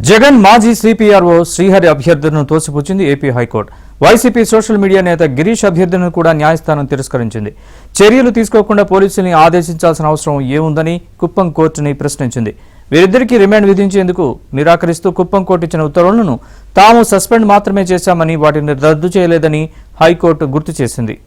జగన్ మాజీ సిపిఆర్ఓ శ్రీహరి అభ్యర్థనను తోసిపుచ్చింది AP high court. YCP social media నేత గిరీష్ అభ్యర్థనను కూడా న్యాయస్థానం తిరస్కరించింది. చర్యలు తీసుకోకుండా పోలీసుల్ని ఆదేశించాల్సిన అవసరం ఏముందని కుప్పం కోర్టుని ప్రశ్నించింది. వీరిద్దరికీ రిమాండ్ విధించేందుకు నిరాకరిస్తూ కుప్పం కోర్టు ఇచ్చిన ఉత్తర్వులను తాము సస్పెండ్ మాత్రమే చేశామని వాటిని రద్దు చేయలేదని హైకోర్టు గుర్తు చేసింది.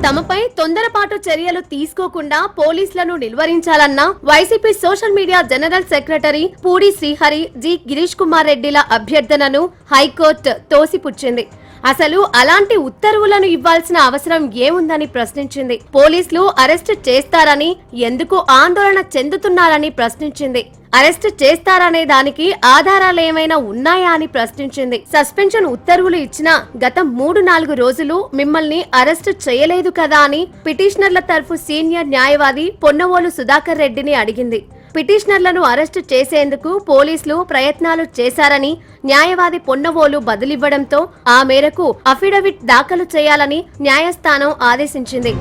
తమపై తొందరపాటు చర్యలు తీసుకోకుండా పోలీసులను నిలువరించాలన్న YCP social media general secretary Pudi Srihari G Girish Kumar రెడ్డిల అభ్యర్థనను హైకోర్టు తోసిపుచ్చింది. అసలు అలాంటి ఉత్తర్వులను ఇవ్వాల్సిన అవసరం ఏముందని ప్రశ్నించింది. పోలీసులు అరెస్టు చేస్తారని ఎందుకు ఆందోళన చెందుతున్నారని ప్రశ్నించింది. అరెస్టు చేస్తారనే దానికి ఆధారాలేమైనా ఉన్నాయా అని ప్రశ్నించింది. సస్పెన్షన్ ఉత్తర్వులు ఇచ్చిన గత 3-4 రోజులు మిమ్మల్ని అరెస్టు చేయలేదు కదా అని పిటిషనర్ల తరఫు సీనియర్ న్యాయవాది పొన్నవోలు సుధాకర్ రెడ్డిని అడిగింది. పిటిషనర్లను అరెస్టు చేసేందుకు పోలీసులు ప్రయత్నాలు చేశారని న్యాయవాది పొన్నవోలు బదులివ్వడంతో ఆ మేరకు అఫిడవిట్ దాఖలు చేయాలని న్యాయస్థానం ఆదేశించింది.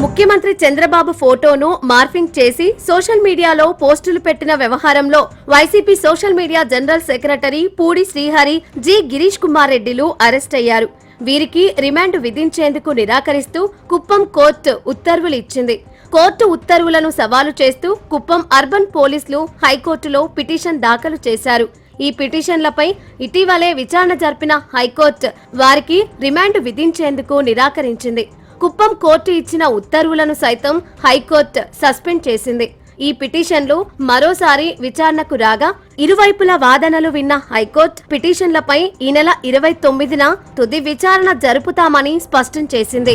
ముఖ్యమంత్రి చంద్రబాబు ఫోటోను మార్ఫింగ్ చేసి సోషల్ మీడియాలో పోస్టులు పెట్టిన వ్యవహారంలో YCP social media general secretary Pudi Srihari G Girish Kumar రెడ్డిలు అరెస్ట్ అయ్యారు. వీరికి రిమాండ్ విధించేందుకు నిరాకరిస్తూ కుప్పం కోర్టు ఉత్తర్వులు ఇచ్చింది. కోర్టు ఉత్తర్వులను సవాలు చేస్తూ కుప్పం అర్బన్ పోలీసులు హైకోర్టులో పిటిషన్ దాఖలు చేశారు. ఈ పిటిషన్లపై ఇటీవలే విచారణ జరిపిన హైకోర్టు వారికి రిమాండ్ విధించేందుకు నిరాకరించింది. కుప్పం కోర్టు ఇచ్చిన ఉత్తర్వులను సైతం హైకోర్టు సస్పెండ్ చేసింది. ఈ పిటిషన్లు మరోసారి విచారణకు రాగా ఇరువైపుల వాదనలు విన్న హైకోర్టు పిటిషన్లపై ఈ నెల 29న తుది విచారణ జరుపుతామని స్పష్టం చేసింది.